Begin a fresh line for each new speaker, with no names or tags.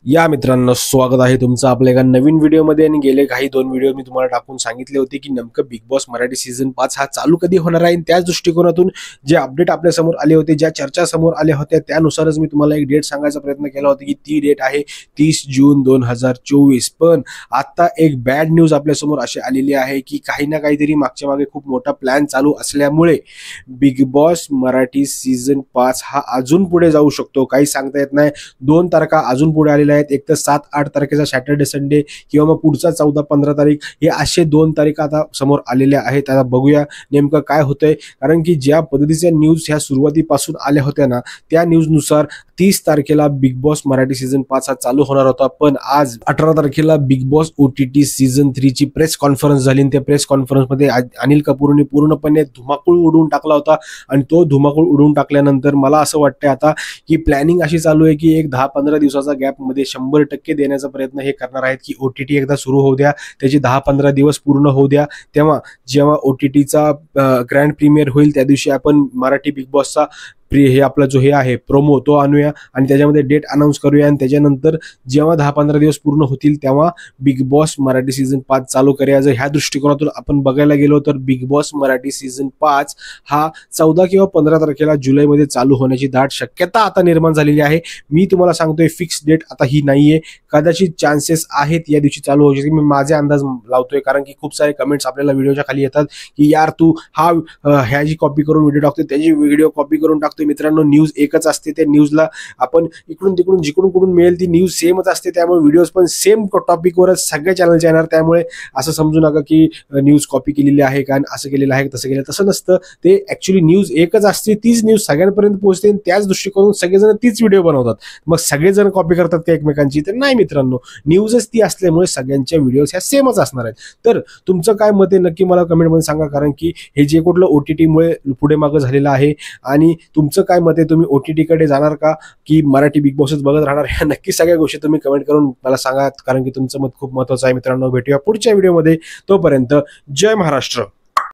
या मित्रांनो, स्वागत आहे तुमचं आपल्या एका नवीन व्हिडिओमध्ये। आणि गेले काही दोन व्हिडिओ मी तुम्हाला टाकून सांगितले होते की नेमकं बिग बॉस मराठी सीझन 5 हा चालू कधी होणार आहे। त्याच दृष्टिकोनातून जे अपडेट आपल्या समोर आले होते, ज्या चर्चा समोर आल्या होत्या, त्यानुसारच मी तुम्हाला एक डेट सांगायचा प्रयत्न केला होता की ती डेट आहे 30 जून 2024। पण आता एक बॅड न्यूज आपल्या समोर अशी आलेली आहे की काही ना काहीतरी मागच्या मागे खूप मोठा प्लॅन चालू असल्यामुळे बिग बॉस मराठी सीझन 5 हा अजून पुढे जाऊ शकतो। काही सांगता येत नाही। 2 तारखा अजून पुढे आलेल्या आहेत, एक तर 7-8 तारखेचा सॅटर्डे संडे किंवा मग पुढचा 14-15 तारीख, हे असे 2 तारीख आता समोर आलेल्या आहेत। आता बघूया नेमकं काय होतंय, कारण की ज्या पद्धतीच्या न्यूज ह्या सुरुवातीपासून आल्या होत्या ना, त्या न्यूजनुसार 30 तारखेला बिग बॉस मराठी सीझन 5 हा चालू होणार होता। पण आज 18 तारखेला बिग बॉस OTT सीझन 3 ची प्रेस कॉन्फरन्स झाली। त्या प्रेस कॉन्फरन्समध्ये अनिल कपूरने पूर्णपणे धुमाकूळ उडवून टाकला होता। आणि तो धुमाकूळ उडवून टाकल्यानंतर मला असं वाटतंय आता की प्लॅनिंग अशी चालू आहे की एक 10-15 दिवसाचा गॅप मध्ये 100% देण्याचा प्रयत्न हे करणार आहेत की OTT एकदा सुरू होऊ द्या, त्याची 10-15 दिवस पूर्ण होऊ द्या, तेव्हा जेव्हा OTTचा ग्रँड प्रीमियर होईल त्या दिवशी आपण मराठी बिग बॉसचा हे आपला जो हे आहे प्रोमो तो आणूया आणि त्याच्यामध्ये डेट अनाउन्स करूया। आणि त्याच्यानंतर जेव्हा 10-15 दिवस पूर्ण होतील तेव्हा बिग बॉस मराठी सीझन 5 चालू करूया। जर ह्या दृष्टिकोनातून आपण बघायला गेलो तर बिग बॉस मराठी सीझन 5 हा 14 किंवा 15 तारखेला जुलैमध्ये चालू होण्याची दाट शक्यता आता निर्माण झालेली आहे। मी तुम्हाला सांगतोय फिक्स डेट आता ही नाहीये, कदाचित चान्सेस आहेत या दिवशी चालू होऊ शकते। मी माझे अंदाज लावतोय, कारण की खूप सारे कमेंट्स आपल्याला व्हिडिओच्या खाली येतात की यार तू ह्याची कॉपी करून व्हिडिओ टाकतोय, त्याची व्हिडिओ कॉपी करून टाकतोय। मित्रांनो, न्यूज एकच असते, त्या न्यूजला आपण इकडून तिकडून जिकडून कुठून मिळेल ती न्यूज सेमच असते, त्यामुळे व्हिडिओज पण सेम टॉपिकवरच सगळ्या चॅनलचे येणार। त्यामुळे असं समजू नका की न्यूज कॉपी केलेली आहे का, असं केलेलं आहे तसं केलं, तसं नसतं। ते ऍक्च्युली न्यूज एकच असते, तीच न्यूज सगळ्यांपर्यंत पोहोचते आणि त्याच दृष्टिकोनातून सगळेजण तीच व्हिडिओ बनवतात। मग सगळेजण कॉपी करतात का एकमेकांची? तर नाही मित्रांनो, न्यूजच ती असल्यामुळे सगळ्यांच्या व्हिडिओज ह्या सेमच असणार आहेत। तर तुमचं काय मत आहे नक्की मला कमेंटमध्ये सांगा, कारण की हे जे कुठलं OTT मुळे पुढे मागं झालेलं आहे। आणि तुमचं काय मत आहे, तुम्ही OTT कडे जाणार का की मराठी बिग बॉसच बघत राहणार? ह्या नक्की सगळ्या गोष्टी तुम्ही कमेंट करून मला सांगा, कारण की तुमचं मत खूप महत्त्वाचं आहे। मित्रांनो, भेटूया पुढच्या व्हिडिओमध्ये, तोपर्यंत जय महाराष्ट्र।